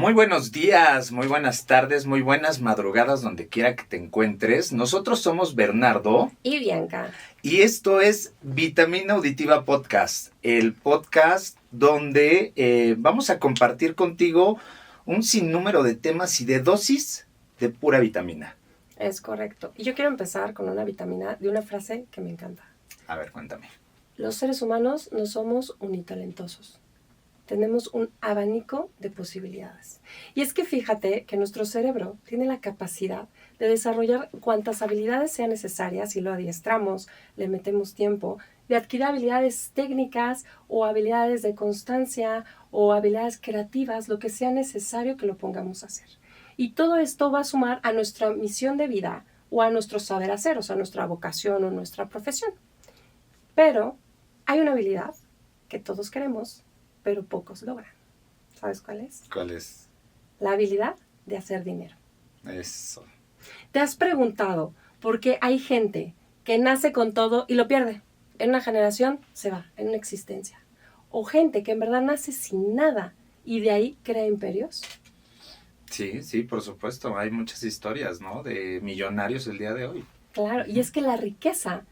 Muy buenos días, muy buenas tardes, muy buenas madrugadas, donde quiera que te encuentres. Nosotros somos Bernardo y Bianca. Y esto es Vitamina Auditiva Podcast, el podcast donde vamos a compartir contigo un sinnúmero de temas y de dosis de pura vitamina. Es correcto. Y yo quiero empezar con una vitamina de una frase que me encanta. A ver, cuéntame. Los seres humanos no somos unitalentosos. Tenemos un abanico de posibilidades. Y es que fíjate que nuestro cerebro tiene la capacidad de desarrollar cuantas habilidades sean necesarias si lo adiestramos, le metemos tiempo, de adquirir habilidades técnicas o habilidades de constancia o habilidades creativas, lo que sea necesario que lo pongamos a hacer. Y todo esto va a sumar a nuestra misión de vida o a nuestro saber hacer, o sea, nuestra vocación o nuestra profesión. Pero hay una habilidad que todos queremos, pero pocos logran. ¿Sabes cuál es? ¿Cuál es? La habilidad de hacer dinero. Eso. ¿Te has preguntado por qué hay gente que nace con todo y lo pierde? En una generación se va, en una existencia. O gente que en verdad nace sin nada y de ahí crea imperios. Sí, por supuesto. Hay muchas historias, ¿no? De millonarios el día de hoy. Claro, y es que la riqueza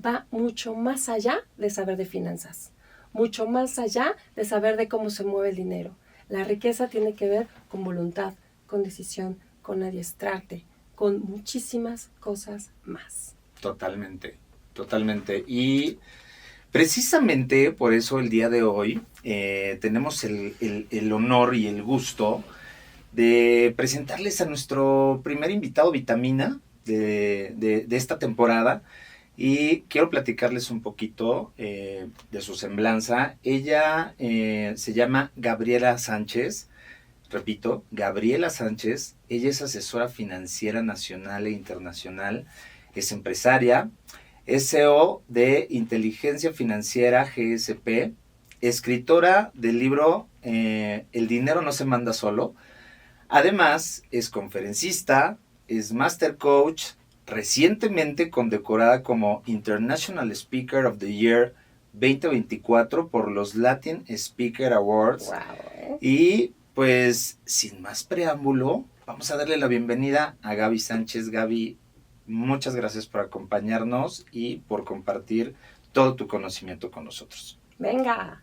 va mucho más allá de saber de finanzas, mucho más allá de saber de cómo se mueve el dinero. La riqueza tiene que ver con voluntad, con decisión, con adiestrarte, con muchísimas cosas más. Totalmente. Y precisamente por eso el día de hoy tenemos el honor y el gusto de presentarles a nuestro primer invitado Vitamina de esta temporada. Y quiero platicarles un poquito de su semblanza. Ella se llama Gabriela Sánchez. Repito, Gabriela Sánchez. Ella es asesora financiera nacional e internacional. Es empresaria. Es CEO de Inteligencia Financiera GSP. Escritora del libro El dinero no se manda solo. Además, es conferencista, es master coach, recientemente condecorada como International Speaker of the Year 2024 por los Latin Speaker Awards. Wow, Y pues, sin más preámbulo, vamos a darle la bienvenida a Gaby Sánchez. Gaby, muchas gracias por acompañarnos y por compartir todo tu conocimiento con nosotros. Venga.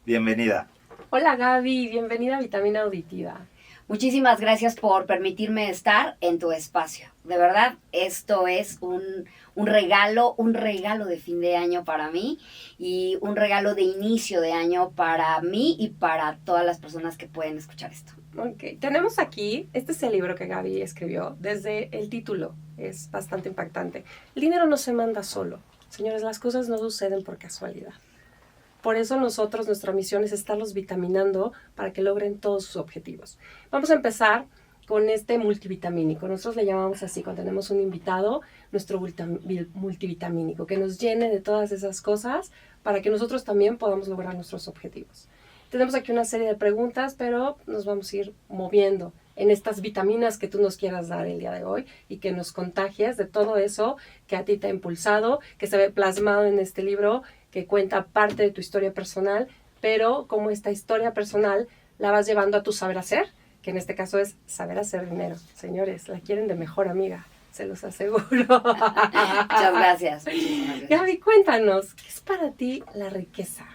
Bienvenida. Hola Gaby, bienvenida a Vitamina Auditiva. Muchísimas gracias por permitirme estar en tu espacio. De verdad, esto es un regalo de fin de año para mí y un regalo de inicio de año para mí y para todas las personas que pueden escuchar esto. Ok, tenemos aquí, este es el libro que Gaby escribió, desde el título, es bastante impactante. El dinero no se manda solo. Señores, las cosas no suceden por casualidad. Por eso nosotros, nuestra misión es estarlos vitaminando para que logren todos sus objetivos. Vamos a empezar con este multivitamínico. Nosotros le llamamos así cuando tenemos un invitado, nuestro multivitamínico, que nos llene de todas esas cosas para que nosotros también podamos lograr nuestros objetivos. Tenemos aquí una serie de preguntas, pero nos vamos a ir moviendo en estas vitaminas que tú nos quieras dar el día de hoy y que nos contagies de todo eso que a ti te ha impulsado, que se ve plasmado en este libro, que cuenta parte de tu historia personal, pero como esta historia personal la vas llevando a tu saber hacer, que en este caso es saber hacer dinero. Señores, la quieren de mejor amiga, se los aseguro. Muchas gracias. Gaby, cuéntanos, ¿qué es para ti la riqueza?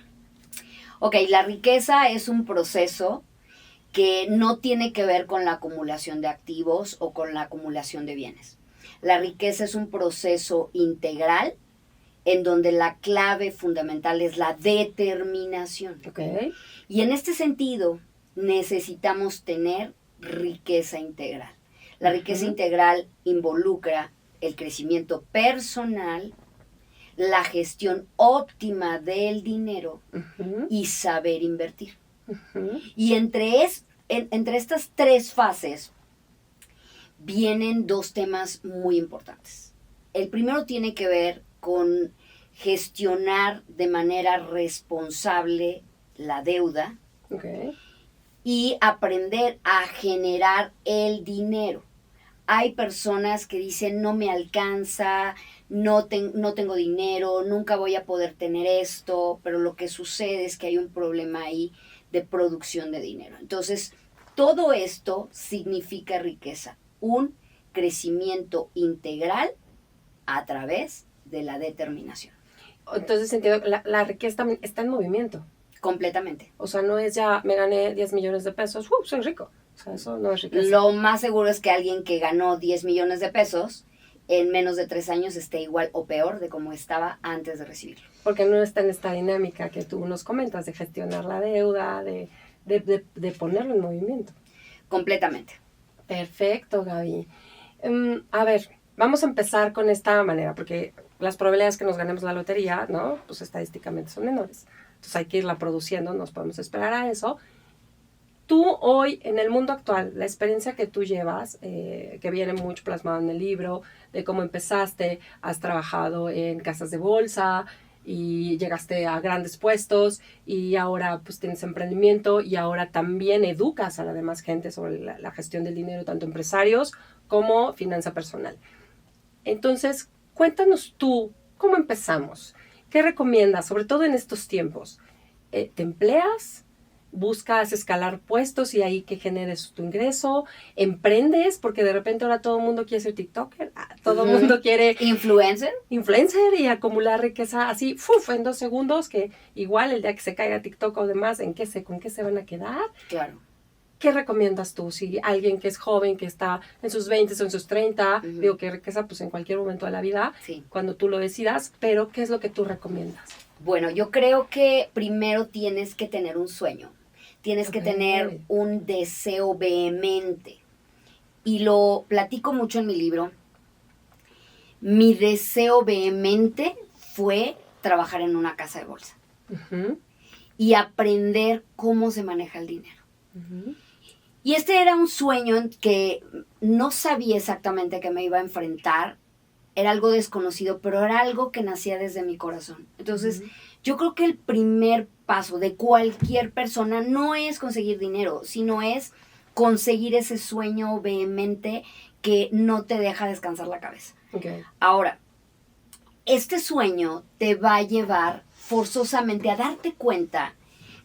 Ok, la riqueza es un proceso que no tiene que ver con la acumulación de activos o con la acumulación de bienes. La riqueza es un proceso integral en donde la clave fundamental es la determinación. Okay. Y en este sentido, necesitamos tener riqueza integral. La riqueza integral involucra el crecimiento personal, la gestión óptima del dinero y saber invertir. Y entre estas tres fases vienen dos temas muy importantes. El primero tiene que ver con gestionar de manera responsable la deuda y aprender a generar el dinero. Hay personas que dicen no me alcanza, no tengo dinero, nunca voy a poder tener esto, pero lo que sucede es que hay un problema ahí de producción de dinero. Entonces, todo esto significa riqueza, un crecimiento integral a través de la determinación. Entonces entiendo, la riqueza también está en movimiento. Completamente. O sea, no es ya, me gané 10 millones de pesos, soy rico. O sea, eso no es riqueza. Lo más seguro es que alguien que ganó 10 millones de pesos en menos de 3 años esté igual o peor de como estaba antes de recibirlo. Porque no está en esta dinámica que tú nos comentas de gestionar la deuda, de ponerlo en movimiento. Completamente. Perfecto, Gaby. A ver, vamos a empezar con esta manera, porque las probabilidades que nos ganemos la lotería, ¿no? Pues estadísticamente son menores. Entonces hay que irla produciendo, nos podemos esperar a eso. Tú hoy, en el mundo actual, la experiencia que tú llevas, que viene mucho plasmado en el libro, de cómo empezaste, has trabajado en casas de bolsa y llegaste a grandes puestos y ahora pues tienes emprendimiento y ahora también educas a la demás gente sobre la gestión del dinero, tanto empresarios como finanza personal. Entonces, cuéntanos tú, ¿cómo empezamos? ¿Qué recomiendas, sobre todo en estos tiempos? ¿Te empleas? ¿Buscas escalar puestos y ahí que generes tu ingreso? ¿Emprendes? Porque de repente ahora todo el mundo quiere ser TikToker, todo el mundo quiere ¿Influencer? influencer y acumular riqueza así, en 2 segundos, que igual el día que se caiga TikTok o demás, ¿con qué se van a quedar? Claro. ¿Qué recomiendas tú? Si alguien que es joven, que está en sus 20 o en sus 30, digo que riqueza pues en cualquier momento de la vida, Sí. cuando tú lo decidas, pero ¿qué es lo que tú recomiendas? Bueno, yo creo que primero tienes que tener un sueño. Tienes que tener un deseo vehemente. Y lo platico mucho en mi libro. Mi deseo vehemente fue trabajar en una casa de bolsa. Uh-huh. Y aprender cómo se maneja el dinero. Uh-huh. Y este era un sueño en que no sabía exactamente a qué me iba a enfrentar. Era algo desconocido, pero era algo que nacía desde mi corazón. Entonces, yo creo que el primer paso de cualquier persona no es conseguir dinero, sino es conseguir ese sueño vehemente que no te deja descansar la cabeza. Okay. Ahora, este sueño te va a llevar forzosamente a darte cuenta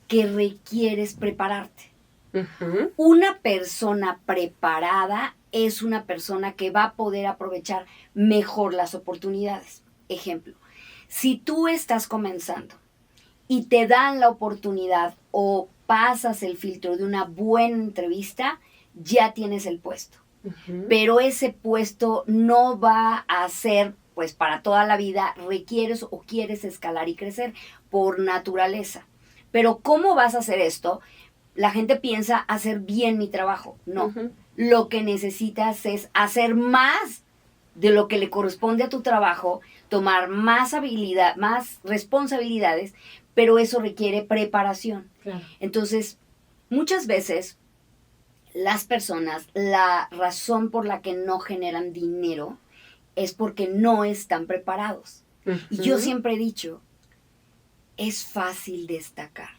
que requieres prepararte. Uh-huh. Una persona preparada es una persona que va a poder aprovechar mejor las oportunidades. Ejemplo, si tú estás comenzando y te dan la oportunidad o pasas el filtro de una buena entrevista, ya tienes el puesto. Uh-huh. Pero ese puesto no va a ser pues para toda la vida, requieres o quieres escalar y crecer por naturaleza. Pero ¿cómo vas a hacer esto? La gente piensa hacer bien mi trabajo. No. Uh-huh. Lo que necesitas es hacer más de lo que le corresponde a tu trabajo, tomar más habilidad, más responsabilidades, pero eso requiere preparación. Claro. Entonces, muchas veces las personas, la razón por la que no generan dinero es porque no están preparados. Uh-huh. Y yo siempre he dicho, es fácil destacar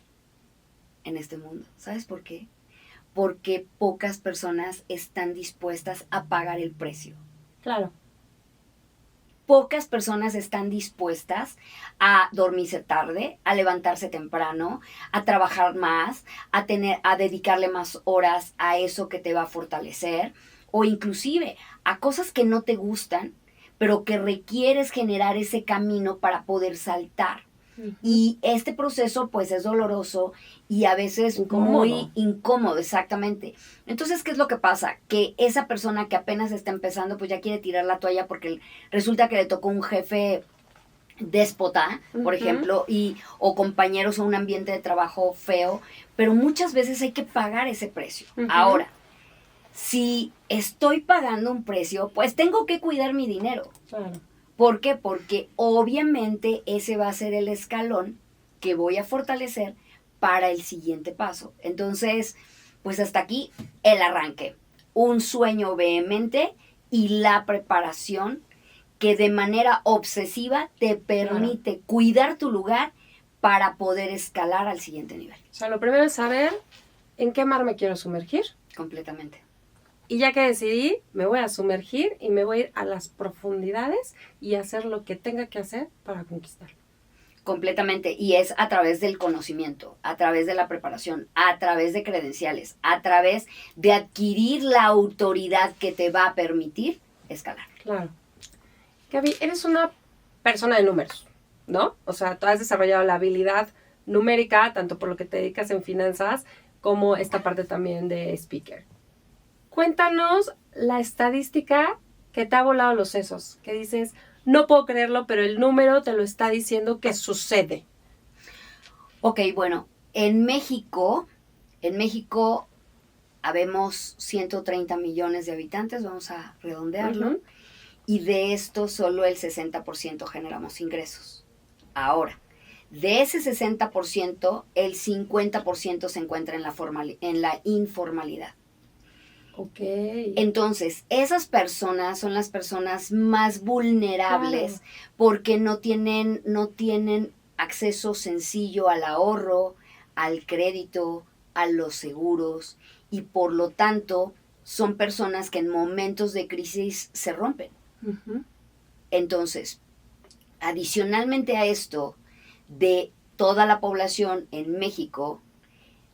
en este mundo. ¿Sabes por qué? Porque pocas personas están dispuestas a pagar el precio. Claro. Pocas personas están dispuestas a dormirse tarde, a levantarse temprano, a trabajar más, a dedicarle más horas a eso que te va a fortalecer, o inclusive a cosas que no te gustan, pero que requieres generar ese camino para poder saltar. Uh-huh. Y este proceso pues es doloroso y a veces muy incómodo, exactamente. Entonces, ¿qué es lo que pasa? Que esa persona que apenas está empezando pues ya quiere tirar la toalla porque resulta que le tocó un jefe déspota, por ejemplo, o compañeros o un ambiente de trabajo feo, pero muchas veces hay que pagar ese precio. Uh-huh. Ahora, si estoy pagando un precio, pues tengo que cuidar mi dinero. Claro. ¿Por qué? Porque obviamente ese va a ser el escalón que voy a fortalecer para el siguiente paso. Entonces, pues hasta aquí el arranque. Un sueño vehemente y la preparación que de manera obsesiva te permite cuidar tu lugar para poder escalar al siguiente nivel. O sea, lo primero es saber en qué mar me quiero sumergir. Completamente. Y ya que decidí, me voy a sumergir y me voy a ir a las profundidades y hacer lo que tenga que hacer para conquistarlo. Completamente. Y es a través del conocimiento, a través de la preparación, a través de credenciales, a través de adquirir la autoridad que te va a permitir escalar. Claro. Gaby, eres una persona de números, ¿no? O sea, tú has desarrollado la habilidad numérica, tanto por lo que te dedicas en finanzas, como esta parte también de speaker. Cuéntanos la estadística que te ha volado los sesos, que dices, no puedo creerlo, pero el número te lo está diciendo que sucede. Ok, bueno, en México habemos 130 millones de habitantes, vamos a redondearlo, Uh-huh. y de esto solo el 60% generamos ingresos. Ahora, de ese 60%, el 50% se encuentra en la informalidad. Ok. Entonces, esas personas son las personas más vulnerables porque no tienen acceso sencillo al ahorro, al crédito, a los seguros y por lo tanto son personas que en momentos de crisis se rompen. Uh-huh. Entonces, adicionalmente a esto, de toda la población en México,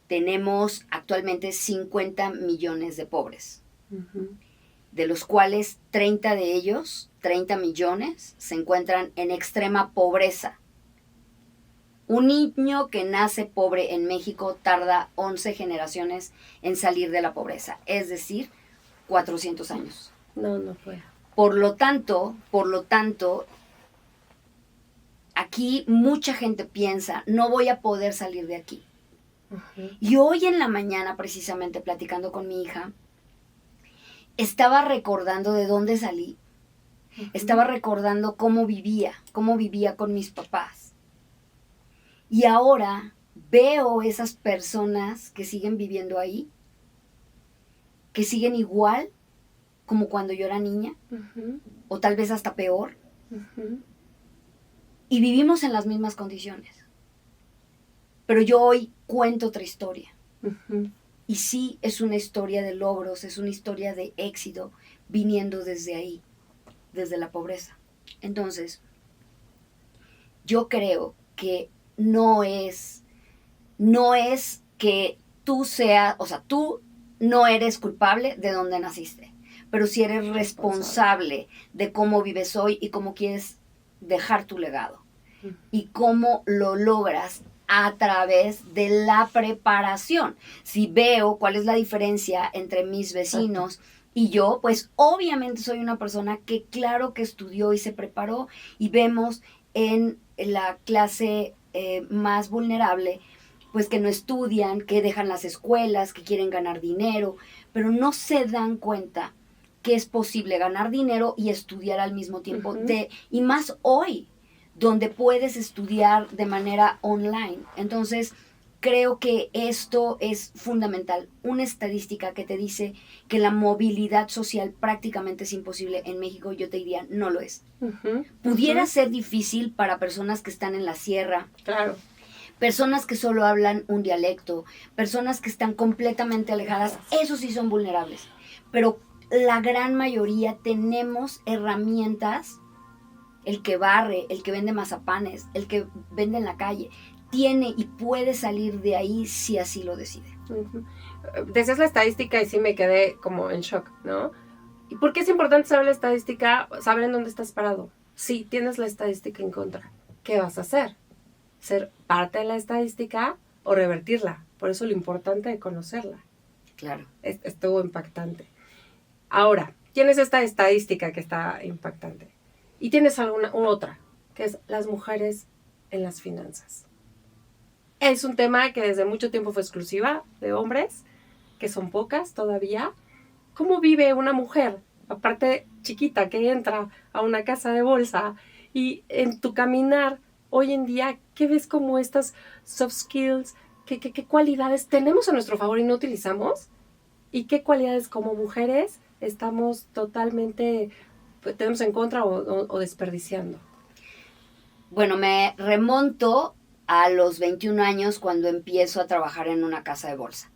tenemos actualmente 50 millones de pobres, Uh-huh. de los cuales 30 de ellos, 30 millones, se encuentran en extrema pobreza. Un niño que nace pobre en México tarda 11 generaciones en salir de la pobreza, es decir, 400 años. No puedo. Por lo tanto, aquí mucha gente piensa, no voy a poder salir de aquí. Uh-huh. Y hoy en la mañana, precisamente platicando con mi hija, estaba recordando de dónde salí. Uh-huh. Estaba recordando cómo vivía con mis papás. Y ahora veo esas personas que siguen viviendo ahí, que siguen igual como cuando yo era niña, Uh-huh. o tal vez hasta peor, Uh-huh. y vivimos en las mismas condiciones. Pero yo hoy cuento otra historia. Uh-huh. Y sí, es una historia de logros, es una historia de éxito viniendo desde ahí, desde la pobreza. Entonces, yo creo que no es que tú seas, o sea, tú no eres culpable de dónde naciste, pero sí eres responsable de cómo vives hoy y cómo quieres dejar tu legado y cómo lo logras a través de la preparación. Si veo cuál es la diferencia entre mis vecinos y yo, pues obviamente soy una persona que claro que estudió y se preparó y vemos en la clase más vulnerable, pues que no estudian, que dejan las escuelas, que quieren ganar dinero, pero no se dan cuenta que es posible ganar dinero y estudiar al mismo tiempo, Uh-huh. y más hoy, donde puedes estudiar de manera online. Entonces, creo que esto es fundamental. Una estadística que te dice que la movilidad social prácticamente es imposible en México, yo te diría, no lo es. Uh-huh. Pudiera Uh-huh. ser difícil para personas que están en la sierra, Claro. personas que solo hablan un dialecto, personas que están completamente alejadas, esos sí son vulnerables. Pero la gran mayoría tenemos herramientas. El que barre, el que vende mazapanes, el que vende en la calle, tiene y puede salir de ahí si así lo decide. Uh-huh. Decías la estadística y sí me quedé como en shock, ¿no? ¿Y por qué es importante saber la estadística? Saber en dónde estás parado. Si tienes la estadística en contra, ¿qué vas a hacer? ¿Ser parte de la estadística o revertirla? Por eso lo importante de conocerla. Claro. Estuvo impactante. Ahora, tienes esta estadística que está impactante. Y tienes una otra, que es las mujeres en las finanzas. Es un tema que desde mucho tiempo fue exclusiva de hombres, que son pocas todavía. ¿Cómo vive una mujer, aparte chiquita, que entra a una casa de bolsa? Y en tu caminar, hoy en día, ¿qué ves como estas soft skills? ¿Qué cualidades tenemos a nuestro favor y no utilizamos? ¿Y qué cualidades como mujeres estamos totalmente, tenemos en contra o desperdiciando? Bueno, me remonto a los 21 años cuando empiezo a trabajar en una casa de bolsa.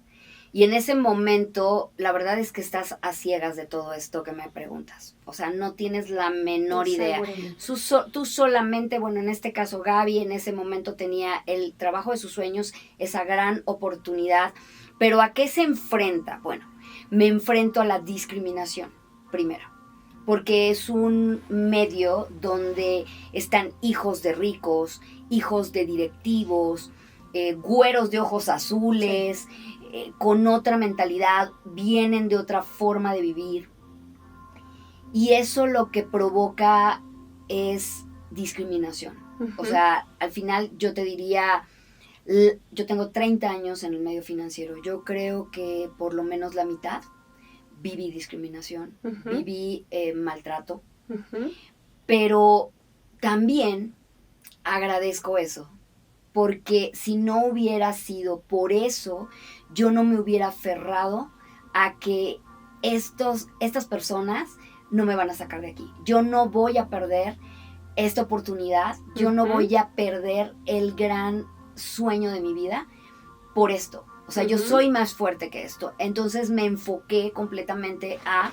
Y en ese momento, la verdad es que estás a ciegas de todo esto que me preguntas. O sea, no tienes la menor idea. Tú solamente, bueno, en este caso Gaby en ese momento tenía el trabajo de sus sueños, esa gran oportunidad. Pero ¿a qué se enfrenta? Bueno, me enfrento a la discriminación, primero. Porque es un medio donde están hijos de ricos, hijos de directivos, güeros de ojos azules, con otra mentalidad, vienen de otra forma de vivir. Y eso lo que provoca es discriminación. Uh-huh. O sea, al final yo te diría, yo tengo 30 años en el medio financiero. Yo creo que por lo menos la mitad viví discriminación, uh-huh. viví maltrato. Uh-huh. Pero también agradezco eso. Porque si no hubiera sido por eso, yo no me hubiera aferrado a que estas personas no me van a sacar de aquí. Yo no voy a perder esta oportunidad, yo no voy a perder el gran sueño de mi vida por esto. O sea, yo soy más fuerte que esto. Entonces me enfoqué completamente a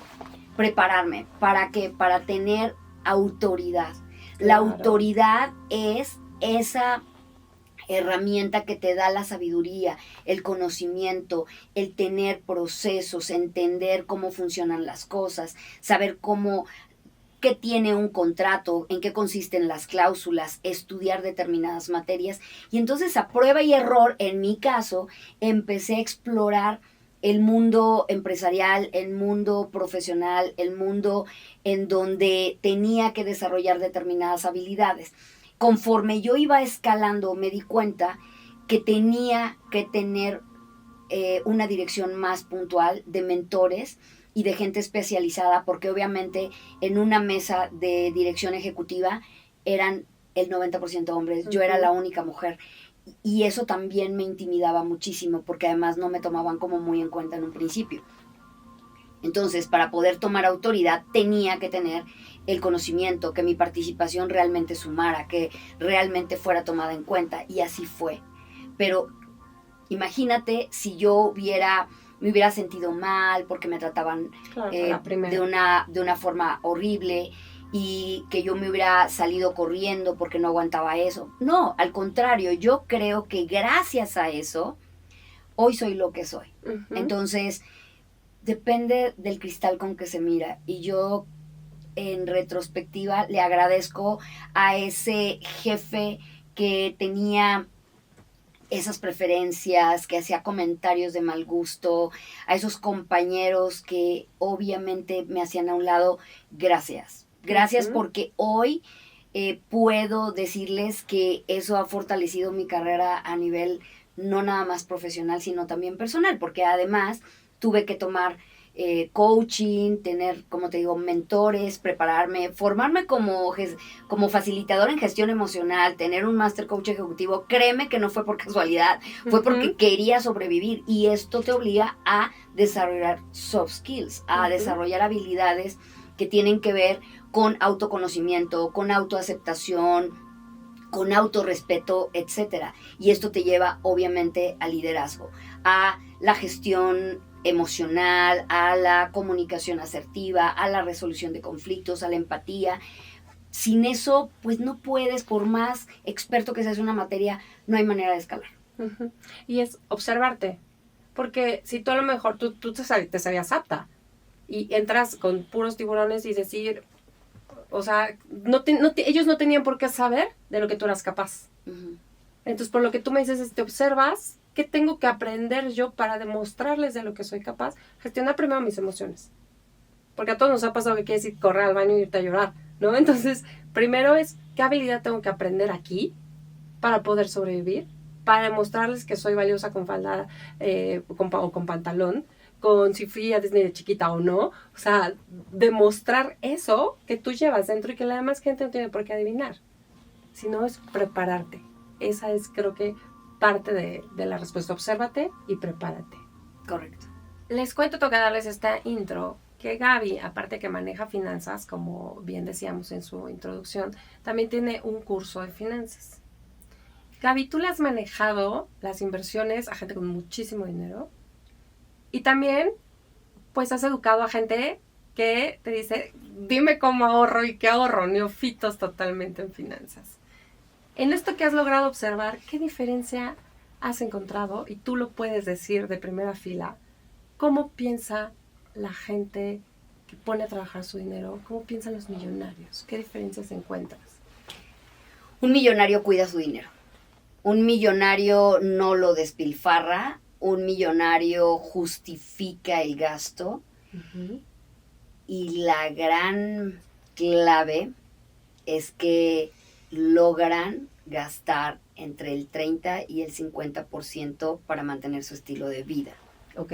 prepararme. ¿Para qué? Para tener autoridad. Claro. La autoridad es esa herramienta que te da la sabiduría, el conocimiento, el tener procesos, entender cómo funcionan las cosas, saber qué tiene un contrato, en qué consisten las cláusulas, estudiar determinadas materias. Y entonces a prueba y error, en mi caso, empecé a explorar el mundo empresarial, el mundo profesional, el mundo en donde tenía que desarrollar determinadas habilidades. Conforme yo iba escalando, me di cuenta que tenía que tener una dirección más puntual de mentores y de gente especializada, porque obviamente en una mesa de dirección ejecutiva eran el 90% hombres, yo era la única mujer. Y eso también me intimidaba muchísimo, porque además no me tomaban como muy en cuenta en un principio. Entonces, para poder tomar autoridad, tenía que tener el conocimiento, que mi participación realmente sumara, que realmente fuera tomada en cuenta, y así fue. Pero imagínate si yo me hubiera sentido mal porque me trataban de una forma horrible y que yo me hubiera salido corriendo porque no aguantaba eso. No, al contrario, yo creo que gracias a eso, hoy soy lo que soy. Uh-huh. Entonces, depende del cristal con que se mira. Y yo, en retrospectiva, le agradezco a ese jefe que tenía esas preferencias, que hacía comentarios de mal gusto, a esos compañeros que obviamente me hacían a un lado. Gracias. Gracias, porque hoy puedo decirles que eso ha fortalecido mi carrera a nivel no nada más profesional, sino también personal, porque además tuve que tomar coaching, tener, como te digo, mentores, prepararme, formarme como facilitador en gestión emocional, tener un master coach ejecutivo. Créeme que no fue por casualidad, fue porque quería sobrevivir, y esto te obliga a desarrollar soft skills, a desarrollar habilidades que tienen que ver con autoconocimiento, con autoaceptación, con autorrespeto, etcétera. Y esto te lleva obviamente al liderazgo, a la gestión emocional, a la comunicación asertiva, a la resolución de conflictos, a la empatía. Sin eso, pues no puedes, por más experto que seas en una materia, no hay manera de escalar. Uh-huh. Y es observarte, porque si tú a lo mejor tú te sabías apta y entras con puros tiburones y decir, o sea, ellos no tenían por qué saber de lo que tú eras capaz. Uh-huh. Entonces, por lo que tú me dices, te observas. ¿Qué tengo que aprender yo para demostrarles de lo que soy capaz? Gestionar primero mis emociones. Porque a todos nos ha pasado que quieres ir, correr al baño y irte a llorar, ¿no? Entonces, primero es, ¿qué habilidad tengo que aprender aquí para poder sobrevivir? Para demostrarles que soy valiosa con falda o con pantalón, con si fui a Disney de chiquita o no. O sea, demostrar eso que tú llevas dentro y que la demás gente no tiene por qué adivinar. Sino es prepararte. Esa es, creo que, parte de la respuesta. Obsérvate y prepárate. Correcto. Les cuento, toca darles esta intro, que Gaby, aparte que maneja finanzas, como bien decíamos en su introducción, también tiene un curso de finanzas. Gaby, ¿tú le has manejado las inversiones a gente con muchísimo dinero? Y también, pues has educado a gente que te dice, dime cómo ahorro y qué ahorro, neofitos totalmente en finanzas. En esto que has logrado observar, ¿qué diferencia has encontrado? Y tú lo puedes decir de primera fila. ¿Cómo piensa la gente que pone a trabajar su dinero? ¿Cómo piensan los millonarios? ¿Qué diferencias encuentras? Un millonario cuida su dinero. Un millonario no lo despilfarra. Un millonario justifica el gasto. Uh-huh. Y la gran clave es que logran gastar entre el 30 y el 50% para mantener su estilo de vida. Ok.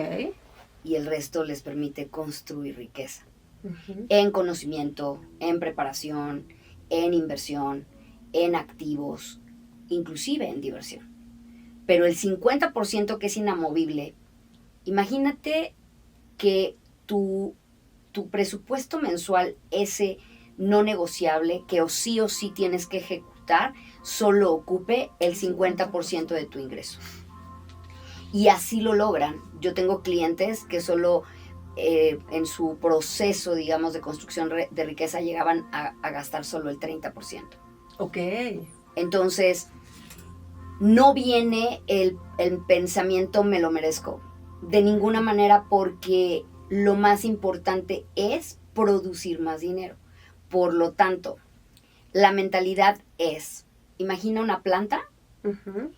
Y el resto les permite construir riqueza. Uh-huh. En conocimiento, en preparación, en inversión, en activos, inclusive en diversión. Pero el 50% que es inamovible, imagínate que tu presupuesto mensual, ese no negociable, que o sí tienes que ejecutar, solo ocupe el 50% de tu ingreso. Y así lo logran. Yo tengo clientes que solo en su proceso, digamos, de construcción de riqueza llegaban a gastar solo el 30%. Ok. Entonces, no viene el pensamiento me lo merezco. De ninguna manera, porque lo más importante es producir más dinero. Por lo tanto, la mentalidad es, imagina una planta, Uh-huh.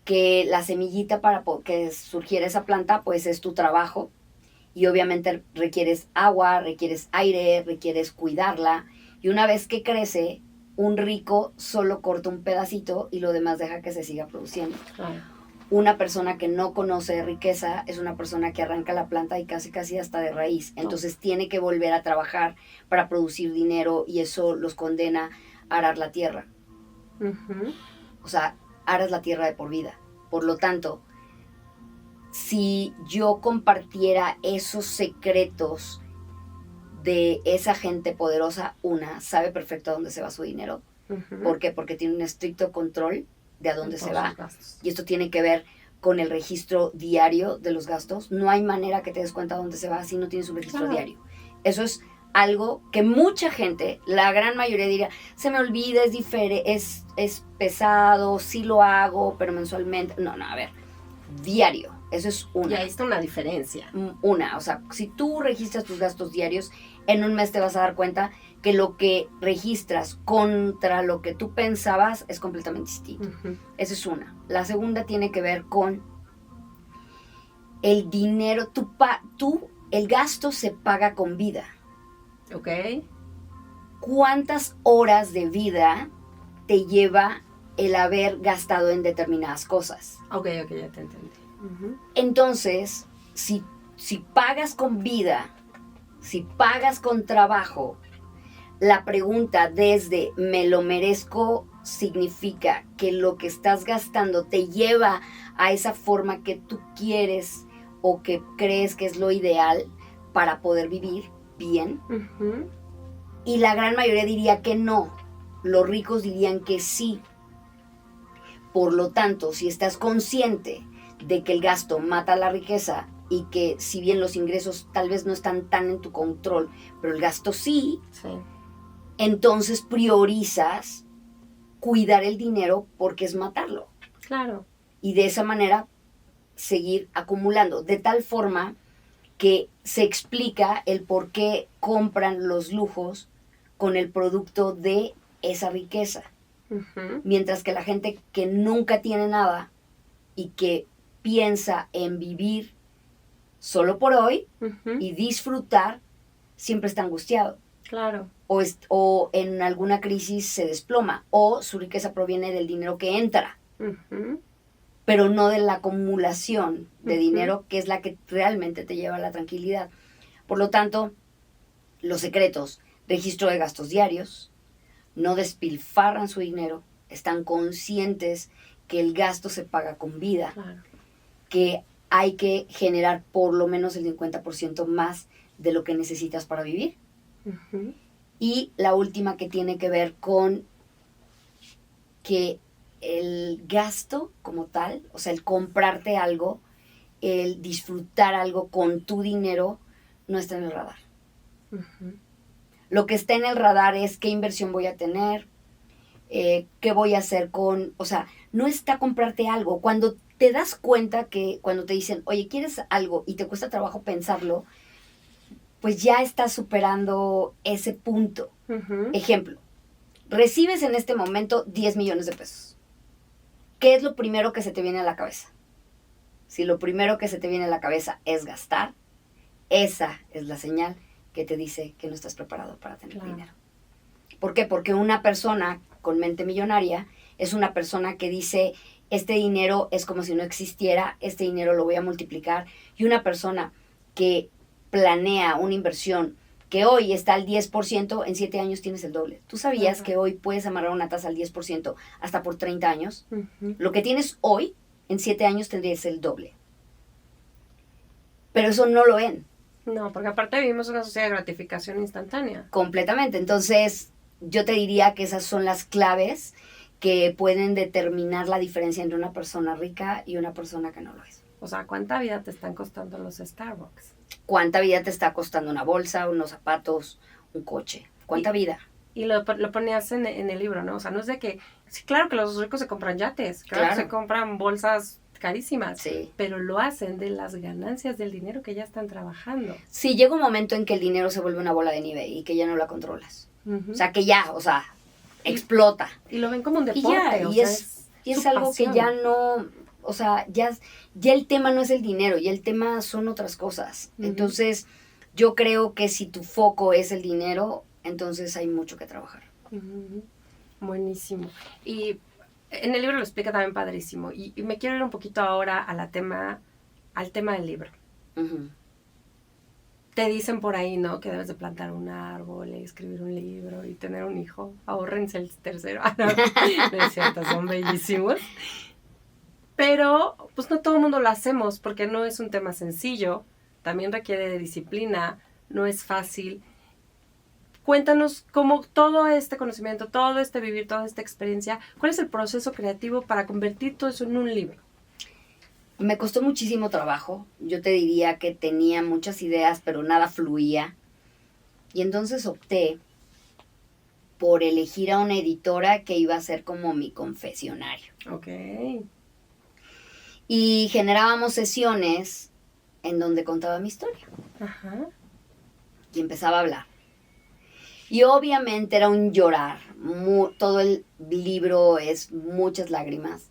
que la semillita para que surgiera esa planta, pues es tu trabajo. Y obviamente requieres agua, requieres aire, requieres cuidarla. Y una vez que crece, un rico solo corta un pedacito y lo demás deja que se siga produciendo. Claro. Una persona que no conoce riqueza es una persona que arranca la planta y casi hasta de raíz. Entonces tiene que volver a trabajar para producir dinero y eso los condena a arar la tierra. Uh-huh. O sea, aras la tierra de por vida. Por lo tanto, si yo compartiera esos secretos de esa gente poderosa, sabe perfecto a dónde se va su dinero. Uh-huh. ¿Por qué? Porque tiene un estricto control de a dónde se va. Gastos. Y esto tiene que ver con el registro diario de los gastos. No hay manera que te des cuenta dónde se va si no tienes un registro diario. Eso es algo que mucha gente, la gran mayoría diría, se me olvida, es diferente, es pesado, sí lo hago, pero mensualmente. No, a ver, diario. Eso es una. Y ahí está una diferencia. O sea, si tú registras tus gastos diarios, en un mes te vas a dar cuenta que lo que registras contra lo que tú pensabas es completamente distinto. Uh-huh. Esa es una. La segunda tiene que ver con el dinero. El gasto se paga con vida. Ok. ¿Cuántas horas de vida te lleva el haber gastado en determinadas cosas? Ok, ya te entendí. Uh-huh. Entonces, si pagas con vida, si pagas con trabajo, la pregunta desde me lo merezco significa que lo que estás gastando te lleva a esa forma que tú quieres o que crees que es lo ideal para poder vivir bien. Uh-huh. Y la gran mayoría diría que no. Los ricos dirían que sí. Por lo tanto, si estás consciente de que el gasto mata la riqueza y que si bien los ingresos tal vez no están tan en tu control, pero el gasto sí. Entonces priorizas cuidar el dinero porque es matarlo. Claro. Y de esa manera seguir acumulando, de tal forma que se explica el por qué compran los lujos con el producto de esa riqueza. Uh-huh. Mientras que la gente que nunca tiene nada y que piensa en vivir solo por hoy Uh-huh. y disfrutar, siempre está angustiado. Claro. O en alguna crisis se desploma, o su riqueza proviene del dinero que entra, Uh-huh. pero no de la acumulación de Uh-huh. dinero, que es la que realmente te lleva a la tranquilidad. Por lo tanto, los secretos: registro de gastos diarios, no despilfarran su dinero, están conscientes que el gasto se paga con vida, Claro. que hay que generar por lo menos el 50% más de lo que necesitas para vivir. Uh-huh. Y la última, que tiene que ver con que el gasto como tal, o sea, el comprarte algo, el disfrutar algo con tu dinero no está en el radar. Ujú. Lo que está en el radar es qué inversión voy a tener, qué voy a hacer con... O sea, no está comprarte algo. Cuando te das cuenta que cuando te dicen, oye, ¿quieres algo? Y te cuesta trabajo pensarlo, pues ya estás superando ese punto. Ujú. Ejemplo, recibes en este momento 10 millones de pesos. ¿Qué es lo primero que se te viene a la cabeza? Si lo primero que se te viene a la cabeza es gastar, esa es la señal que te dice que no estás preparado para tener Claro. dinero. ¿Por qué? Porque una persona con mente millonaria es una persona que dice, este dinero es como si no existiera, este dinero lo voy a multiplicar. Y una persona que planea una inversión que hoy está al 10%, en 7 años tienes el doble. ¿Tú sabías Ajá. que hoy puedes amarrar una tasa al 10% hasta por 30 años? Ujú. Lo que tienes hoy, en 7 años tendrías el doble. Pero eso no lo ven No, porque aparte vivimos una sociedad de gratificación instantánea. completamente. Entonces, yo te diría que esas son las claves que pueden determinar la diferencia entre una persona rica y una persona que no lo es. O sea, ¿cuánta vida te están costando los Starbucks? ¿Cuánta vida te está costando una bolsa, unos zapatos, un coche? ¿Cuánta vida? Y lo ponías en el libro, ¿no? O sea, no es de que... Sí, claro que los ricos se compran yates, claro que Claro. se compran bolsas carísimas, Sí. pero lo hacen de las ganancias del dinero que ya están trabajando. Sí, llega un momento en que el dinero se vuelve una bola de nieve y que ya no la controlas. Ujú. O sea, que ya, o sea, explota. Y lo ven como un Y deporte, ya, o y sea, es su algo que pasión. ya no, o sea, ya el tema no es el dinero, ya el tema son otras cosas. Ujú. Entonces, yo creo que si tu foco es el dinero, entonces hay mucho que trabajar. Ujú. Buenísimo. Y en el libro lo explica también padrísimo. Y me quiero ir un poquito ahora al tema del libro. Ujú. Te dicen por ahí, ¿no? Que debes de plantar un árbol, y escribir un libro y tener un hijo. Ahórrense el tercero. Ah, no, no es cierto, son bellísimos. Pero, pues no todo el mundo lo hacemos porque no es un tema sencillo. También requiere de disciplina, no es fácil. Cuéntanos cómo todo este conocimiento, todo este vivir, toda esta experiencia, ¿cuál es el proceso creativo para convertir todo eso en un libro? Me costó muchísimo trabajo. Yo te diría que tenía muchas ideas, pero nada fluía. Y entonces opté por elegir a una editora que iba a ser como mi confesionario. Ok. Y generábamos sesiones en donde contaba mi historia. Ajá. Y empezaba a hablar. Y obviamente era un llorar. Todo el libro es muchas lágrimas.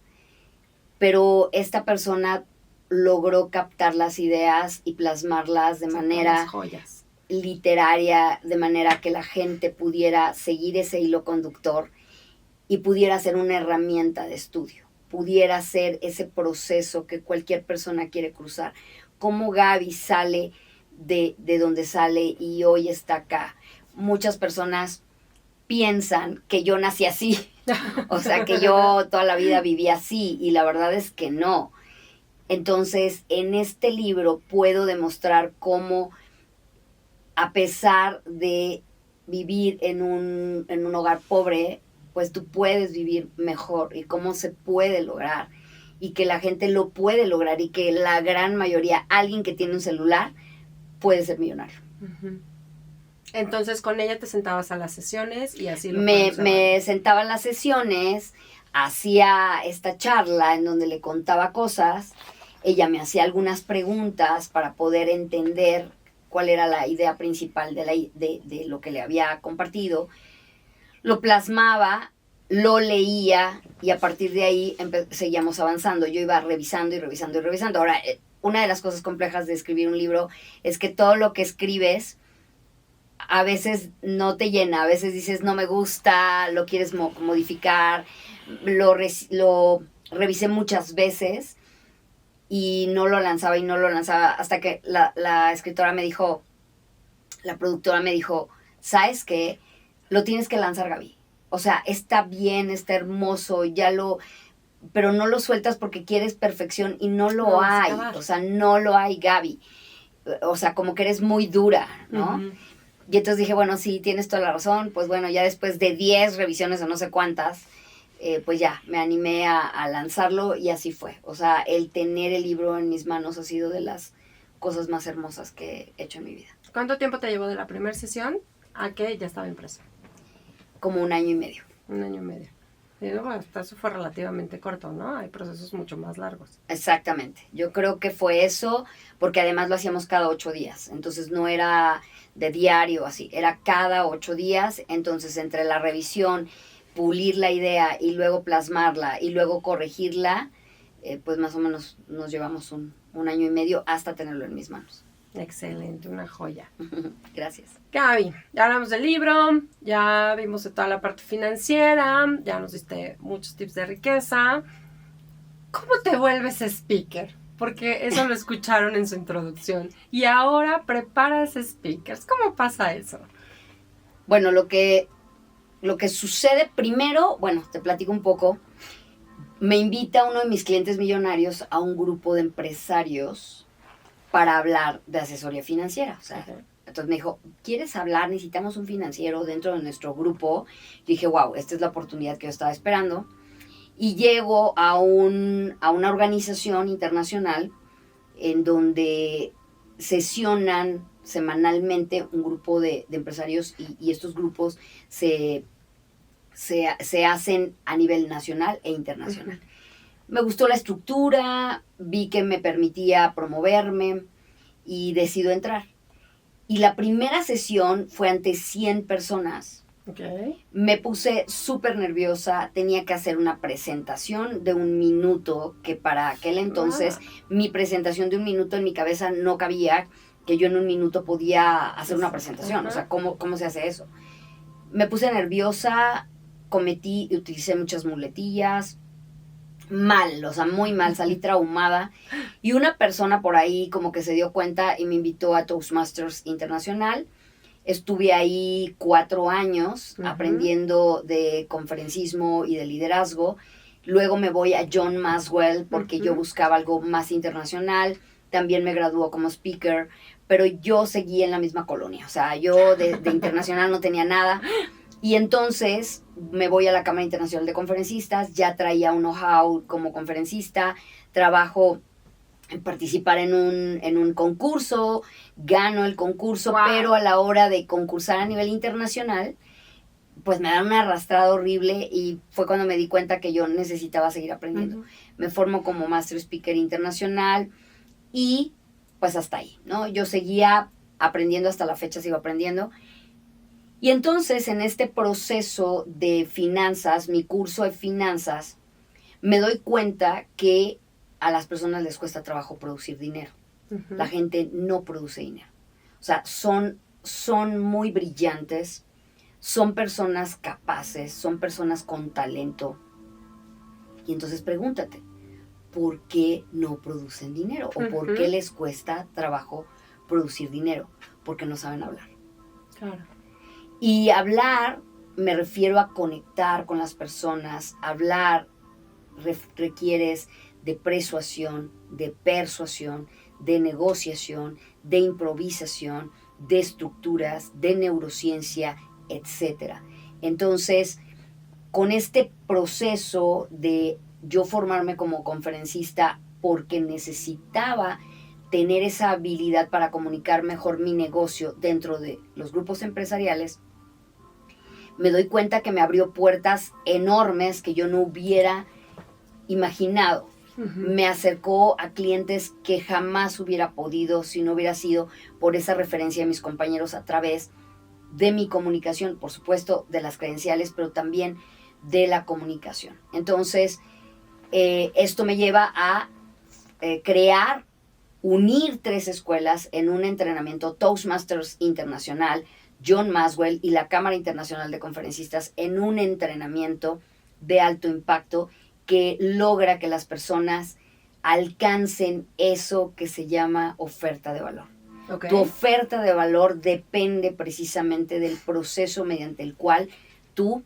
Pero esta persona logró captar las ideas y plasmarlas de manera Las joyas. literaria, de manera que la gente pudiera seguir ese hilo conductor y pudiera ser una herramienta de estudio, pudiera ser ese proceso que cualquier persona quiere cruzar. Cómo Gaby sale de donde sale y hoy está acá. Muchas personas piensan que yo nací así, o sea, que yo toda la vida viví así, y la verdad es que no. Entonces, en este libro puedo demostrar cómo, a pesar de vivir en un hogar pobre, pues tú puedes vivir mejor y cómo se puede lograr y que la gente lo puede lograr y que la gran mayoría, alguien que tiene un celular, puede ser millonario. Ujú. Entonces con ella te sentabas a las sesiones y así lo Me fueron sentaba en las sesiones, hacía esta charla en donde le contaba cosas, ella me hacía algunas preguntas para poder entender cuál era la idea principal de lo que le había compartido, lo plasmaba, lo leía y a partir de ahí seguíamos avanzando. Yo iba revisando y revisando y revisando. Ahora, una de las cosas complejas de escribir un libro es que todo lo que escribes a veces no te llena, a veces dices no me gusta, lo quieres modificar, lo revisé muchas veces y no lo lanzaba hasta que la escritora me dijo, la productora me dijo, ¿sabes qué? Lo tienes que lanzar, Gaby. O sea, está bien, está hermoso, pero no lo sueltas porque quieres perfección y no lo hay. O sea, no lo hay, Gaby. O sea, como que eres muy dura, ¿no? Uh-huh. Y entonces dije, bueno, sí, tienes toda la razón. Pues bueno, ya después de 10 revisiones o no sé cuántas, pues ya, me animé a lanzarlo y así fue. O sea, el tener el libro en mis manos ha sido de las cosas más hermosas que he hecho en mi vida. ¿Cuánto tiempo te llevó de la primera sesión a que ya estaba impreso? Como 1 año y medio. 1 año y medio. Y luego hasta eso fue relativamente corto, ¿no? Hay procesos mucho más largos. Exactamente. Yo creo que fue eso, porque además lo hacíamos cada 8 días. Entonces no era de diario así, era cada 8 días. Entonces entre la revisión, pulir la idea y luego plasmarla y luego corregirla, pues más o menos nos llevamos un 1 año y medio hasta tenerlo en mis manos. Excelente, una joya. Gracias. Gaby, ya hablamos del libro, ya vimos de toda la parte financiera, ya nos diste muchos tips de riqueza. ¿Cómo te vuelves speaker? Porque eso lo escucharon en su introducción. Y ahora preparas speakers. ¿Cómo pasa eso? Bueno, lo que sucede primero, bueno, te platico un poco. Me invita uno de mis clientes millonarios a un grupo de empresarios para hablar de asesoría financiera. O sea, entonces me dijo, ¿quieres hablar? Necesitamos un financiero dentro de nuestro grupo. Yo dije, wow, esta es la oportunidad que yo estaba esperando. Y llego a una organización internacional en donde sesionan semanalmente un grupo de empresarios y estos grupos se hacen a nivel nacional e internacional. Me gustó la estructura, vi que me permitía promoverme y decido entrar. Y la primera sesión fue ante 100 personas. Okay. Me puse súper nerviosa, tenía que hacer una presentación de 1 minuto, que para aquel entonces mi presentación de 1 minuto en mi cabeza no cabía, que yo en 1 minuto podía hacer una presentación. O sea, ¿cómo se hace eso? Me puse nerviosa, utilicé muchas muletillas, mal, o sea, muy mal, salí traumada. Y una persona por ahí como que se dio cuenta y me invitó a Toastmasters Internacional. Estuve ahí 4 años aprendiendo de conferencismo y de liderazgo. Luego me voy a John Maswell porque yo buscaba algo más internacional. También me graduó como speaker, pero yo seguí en la misma colonia. O sea, yo de internacional no tenía nada. Y entonces me voy a la Cámara Internacional de Conferencistas, ya traía un know-how como conferencista, trabajo en participar en un concurso, gano el concurso, wow. Pero a la hora de concursar a nivel internacional, pues me dan una arrastrada horrible y fue cuando me di cuenta que yo necesitaba seguir aprendiendo. Me formo como Master Speaker Internacional y pues hasta ahí, ¿no? Yo seguía aprendiendo, hasta la fecha sigo aprendiendo. Y entonces en este proceso de finanzas, mi curso de finanzas, me doy cuenta que a las personas les cuesta trabajo producir dinero. La gente no produce dinero. O sea, son muy brillantes, son personas capaces, son personas con talento. Y entonces pregúntate, ¿por qué no producen dinero? ¿O por qué les cuesta trabajo producir dinero? Porque no saben hablar. Claro. Y hablar, me refiero a conectar con las personas. Hablar requieres de persuasión, de negociación, de improvisación, de estructuras, de neurociencia, etc. Entonces, con este proceso de yo formarme como conferencista porque necesitaba tener esa habilidad para comunicar mejor mi negocio dentro de los grupos empresariales, me doy cuenta que me abrió puertas enormes que yo no hubiera imaginado. Me acercó a clientes que jamás hubiera podido si no hubiera sido por esa referencia de mis compañeros a través de mi comunicación, por supuesto de las credenciales, pero también de la comunicación. Entonces, esto me lleva a unir 3 escuelas en un entrenamiento Toastmasters Internacional, John Maswell y la Cámara Internacional de Conferencistas en un entrenamiento de alto impacto que logra que las personas alcancen eso que se llama oferta de valor. Okay. Tu oferta de valor depende precisamente del proceso mediante el cual tú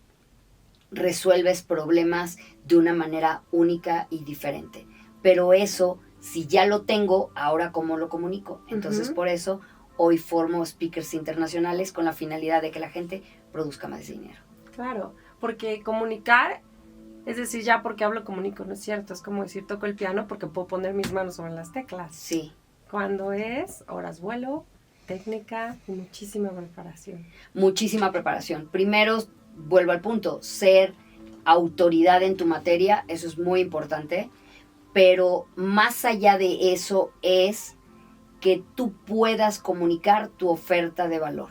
resuelves problemas de una manera única y diferente. Pero eso, si ya lo tengo, ahora ¿cómo lo comunico? Entonces, por eso hoy formo speakers internacionales con la finalidad de que la gente produzca más dinero. Claro, porque comunicar Es decir, ya porque hablo comunico, no es cierto. Es como decir, toco el piano porque puedo poner mis manos sobre las teclas. Sí. Cuando es horas vuelo, técnica y muchísima preparación. Muchísima preparación. Primero, vuelvo al punto, ser autoridad en tu materia, eso es muy importante, pero más allá de eso es que tú puedas comunicar tu oferta de valor,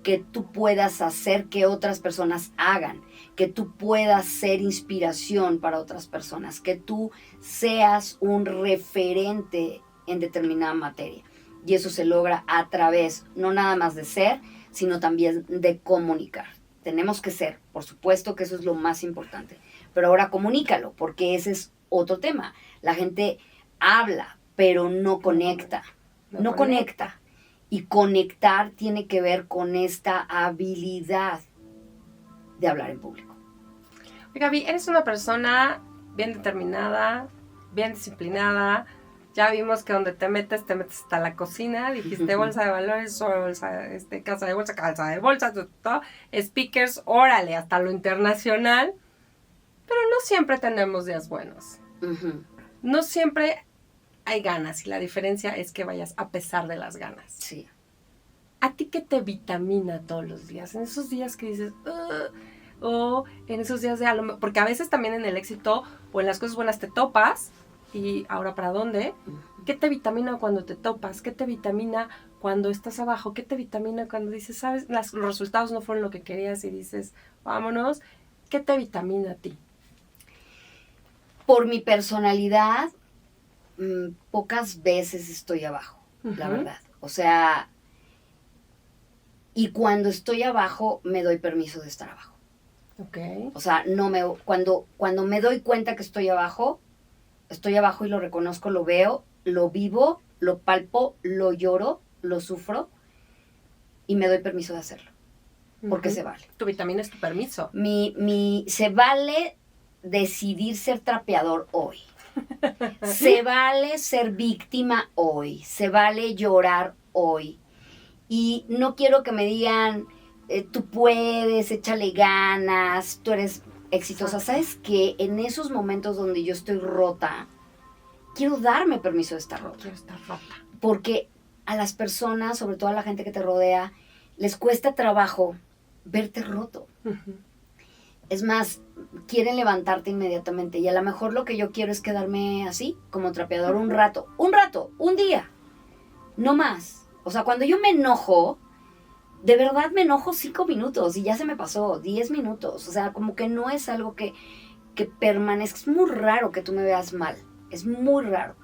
que tú puedas hacer que otras personas hagan, que tú puedas ser inspiración para otras personas, que tú seas un referente en determinada materia. Y eso se logra a través, no nada más de ser, sino también de comunicar. Tenemos que ser, por supuesto que eso es lo más importante, pero ahora comunícalo, porque ese es otro tema. La gente habla, pero no conecta. No conecta. Y conectar tiene que ver con esta habilidad de hablar en público. Gaby, eres una persona bien determinada, bien disciplinada. Ya vimos que donde te metes hasta la cocina. Dijiste bolsa de valores, bolsa, casa de bolsa, calza de bolsa, todo. Speakers, órale, hasta lo internacional. Pero no siempre tenemos días buenos. Uh-huh. No siempre hay ganas. Y la diferencia es que vayas a pesar de las ganas. Sí. ¿A ti qué te vitamina todos los días? En esos días que dices... o en esos días de porque a veces también en el éxito o en las cosas buenas te topas y ahora ¿para dónde? ¿Qué te vitamina cuando te topas? ¿Qué te vitamina cuando estás abajo? ¿Qué te vitamina cuando dices, sabes, los resultados no fueron lo que querías y dices, vámonos? ¿Qué te vitamina a ti? Por mi personalidad, pocas veces estoy abajo, la verdad. O sea, y cuando estoy abajo me doy permiso de estar abajo. Okay. O sea, cuando me doy cuenta que estoy abajo y lo reconozco, lo veo, lo vivo, lo palpo, lo lloro, lo sufro y me doy permiso de hacerlo. Porque se vale. Tu vitamina es tu permiso. Se vale decidir ser trapeador hoy. Se vale ser víctima hoy. Se vale llorar hoy. Y no quiero que me digan... tú puedes, échale ganas, tú eres exitosa. ¿Sabes qué? En esos momentos donde yo estoy rota, quiero darme permiso de estar rota. Quiero estar rota. Porque a las personas, sobre todo a la gente que te rodea, les cuesta trabajo verte roto. Uh-huh. Es más, quieren levantarte inmediatamente. Y a lo mejor lo que yo quiero es quedarme así, como trapeador, un rato, un día, no más. O sea, cuando yo me enojo... De verdad me enojo 5 minutos y ya se me pasó, 10 minutos. O sea, como que no es algo que permanezca. Es muy raro que tú me veas mal. Es muy raro.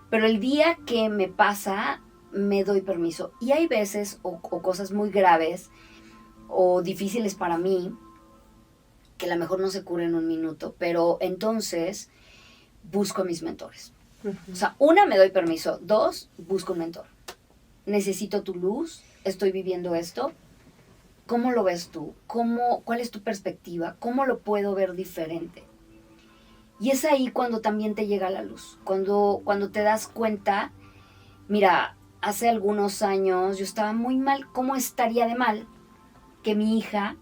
Pero el día que me pasa, me doy permiso. Y hay veces, o cosas muy graves, o difíciles para mí, que a lo mejor no se curan en un minuto. Pero entonces, busco a mis mentores. Uh-huh. O sea, 1, me doy permiso. 2, busco un mentor. Necesito tu luz. Estoy viviendo esto. ¿Cómo lo ves tú? ¿Cuál es tu perspectiva? ¿Cómo lo puedo ver diferente? Y es ahí cuando también te llega la luz. Cuando te das cuenta, mira, hace algunos años yo estaba muy mal. ¿Cómo estaría de mal que mi hija,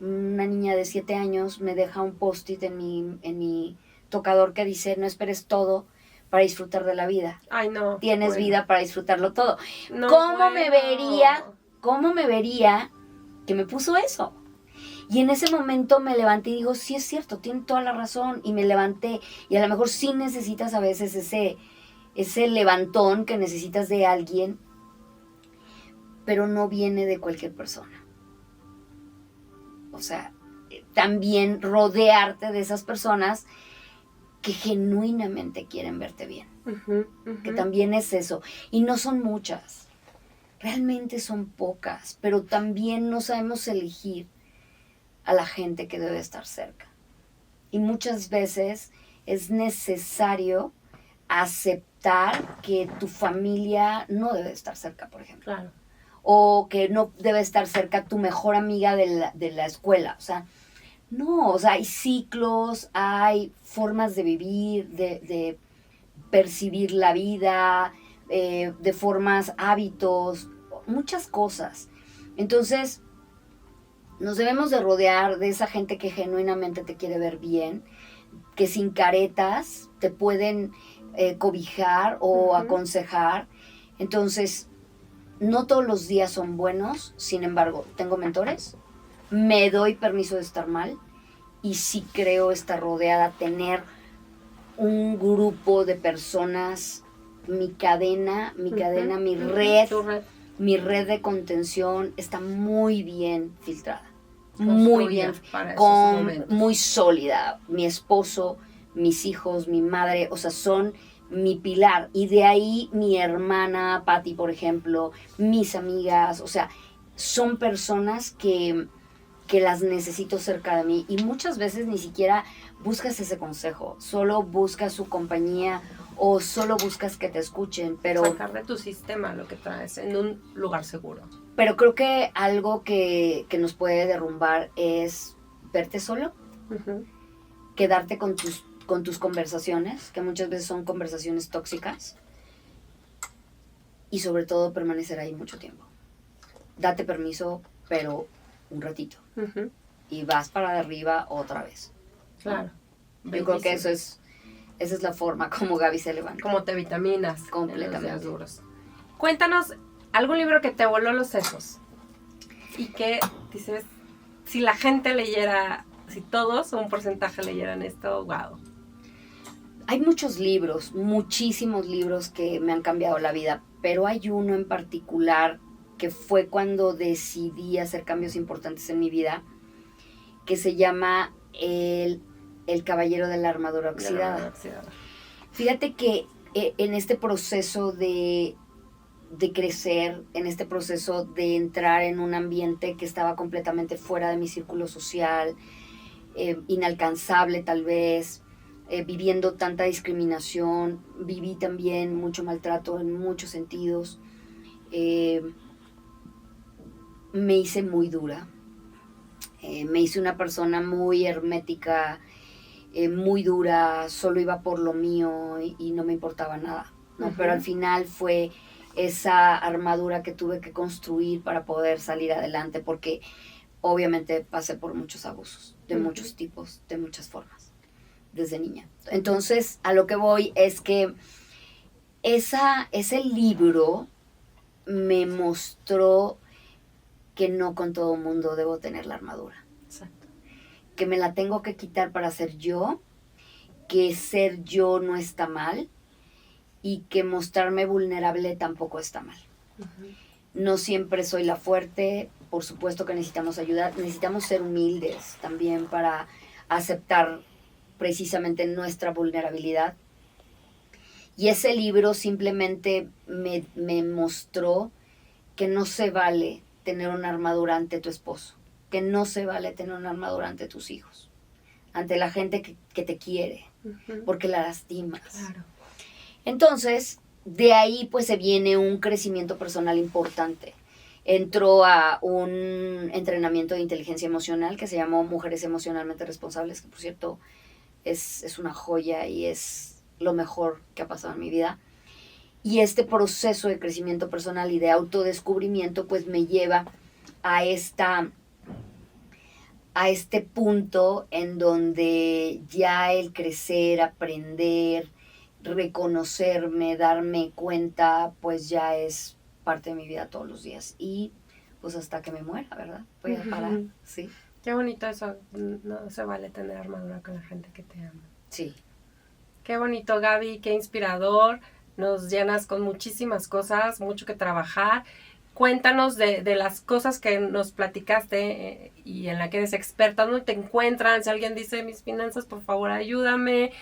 una niña de 7 años, me deja un post-it en mi tocador que dice, no esperes todo para disfrutar de la vida? Ay, no. Tienes vida para disfrutarlo todo. No, ¿Cómo me vería que me puso eso? Y en ese momento me levanté y digo, sí es cierto, tiene toda la razón. Y me levanté. Y a lo mejor sí necesitas a veces ese levantón que necesitas de alguien, pero no viene de cualquier persona. O sea, también rodearte de esas personas que genuinamente quieren verte bien. Uh-huh, uh-huh. Que también es eso. Y no son muchas. Realmente son pocas. Pero también no sabemos elegir a la gente que debe estar cerca. Y muchas veces es necesario aceptar que tu familia no debe estar cerca, por ejemplo. Claro. O que no debe estar cerca tu mejor amiga de la escuela. O sea, no, o sea, hay ciclos, hay formas de vivir, de percibir la vida, de formas, hábitos, muchas cosas. Entonces, nos debemos de rodear de esa gente que genuinamente te quiere ver bien, que sin caretas te pueden cobijar o aconsejar. Entonces, no todos los días son buenos, sin embargo, tengo mentores, me doy permiso de estar mal y sí creo estar rodeada, tener un grupo de personas, mi cadena, mi red, mi red de contención está muy bien filtrada, muy bien, muy sólida. Mi esposo, mis hijos, mi madre, o sea, son mi pilar. Y de ahí mi hermana Patti, por ejemplo, mis amigas, o sea, son personas que las necesito cerca de mí. Y muchas veces ni siquiera buscas ese consejo, solo buscas su compañía o solo buscas que te escuchen, pero... Sacar de tu sistema lo que traes en un lugar seguro. Pero creo que algo que nos puede derrumbar es verte solo, quedarte con tus conversaciones, que muchas veces son conversaciones tóxicas, y sobre todo permanecer ahí mucho tiempo. Date permiso, pero un ratito. Y vas para arriba otra vez. Claro. Yo creo que esa es la forma como Gaby se levanta. Como te vitaminas. Completamente. En los días duros. Cuéntanos algún libro que te voló los sesos. Y que dices, si la gente leyera, si todos o un porcentaje leyeran esto, wow. Hay muchos libros, muchísimos libros que me han cambiado la vida, pero hay uno en particular que fue cuando decidí hacer cambios importantes en mi vida, que se llama El Caballero de la Armadura Oxidada. Fíjate que en este proceso de crecer, en este proceso de entrar en un ambiente que estaba completamente fuera de mi círculo social, inalcanzable tal vez, viviendo tanta discriminación, viví también mucho maltrato en muchos sentidos, me hice muy dura, me hice una persona muy hermética, muy dura, solo iba por lo mío y no me importaba nada, ¿no? Pero al final fue esa armadura que tuve que construir para poder salir adelante, porque obviamente pasé por muchos abusos, de muchos tipos, de muchas formas, desde niña. Entonces, a lo que voy es que ese libro me mostró que no con todo mundo debo tener la armadura. Exacto. Que me la tengo que quitar para ser yo, que ser yo no está mal y que mostrarme vulnerable tampoco está mal. No siempre soy la fuerte, por supuesto que necesitamos ayuda, necesitamos ser humildes también para aceptar precisamente nuestra vulnerabilidad. Y ese libro simplemente me mostró que no se vale tener una armadura ante tu esposo, que no se vale tener una armadura ante tus hijos, ante la gente que te quiere, porque la lastimas. Claro. Entonces, de ahí pues se viene un crecimiento personal importante. Entró a un entrenamiento de inteligencia emocional que se llamó Mujeres Emocionalmente Responsables, que por cierto es una joya y es lo mejor que ha pasado en mi vida. Y este proceso de crecimiento personal y de autodescubrimiento pues me lleva a este punto en donde ya el crecer, aprender, reconocerme, darme cuenta, pues ya es parte de mi vida todos los días. Y pues hasta que me muera, ¿verdad? Voy a parar, sí. Qué bonito eso, no se vale tener armadura con la gente que te ama. Sí. Qué bonito, Gaby, qué inspirador. Nos llenas con muchísimas cosas, mucho que trabajar. Cuéntanos de las cosas que nos platicaste y en la que eres experta. ¿Dónde te encuentran? Si alguien dice mis finanzas, por favor, ayúdame.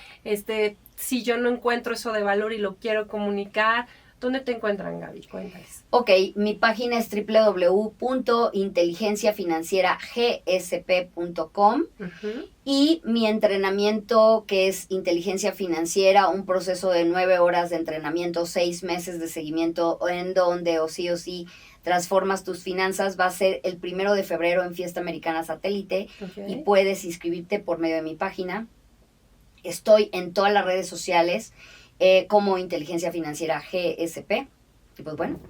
Si yo no encuentro eso de valor y lo quiero comunicar, ¿dónde te encuentran, Gaby? Cuéntales. Ok, mi página es www.inteligenciafinancieragSP.com y mi entrenamiento, que es Inteligencia Financiera, un proceso de 9 horas de entrenamiento, 6 meses de seguimiento, en donde o sí transformas tus finanzas, va a ser el 1 de febrero en Fiesta Americana Satélite. Y puedes inscribirte por medio de mi página. Estoy en todas las redes sociales como Inteligencia Financiera GSP. Y pues bueno,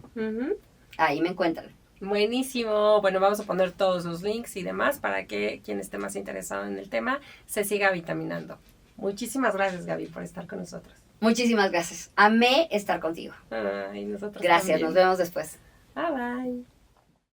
ahí me encuentran. Buenísimo. Bueno, vamos a poner todos los links y demás para que quien esté más interesado en el tema se siga vitaminando. Muchísimas gracias, Gaby, por estar con nosotros. Muchísimas gracias. Amé estar contigo. Ay, nosotros Gracias, también. nos vemos después. Bye, bye.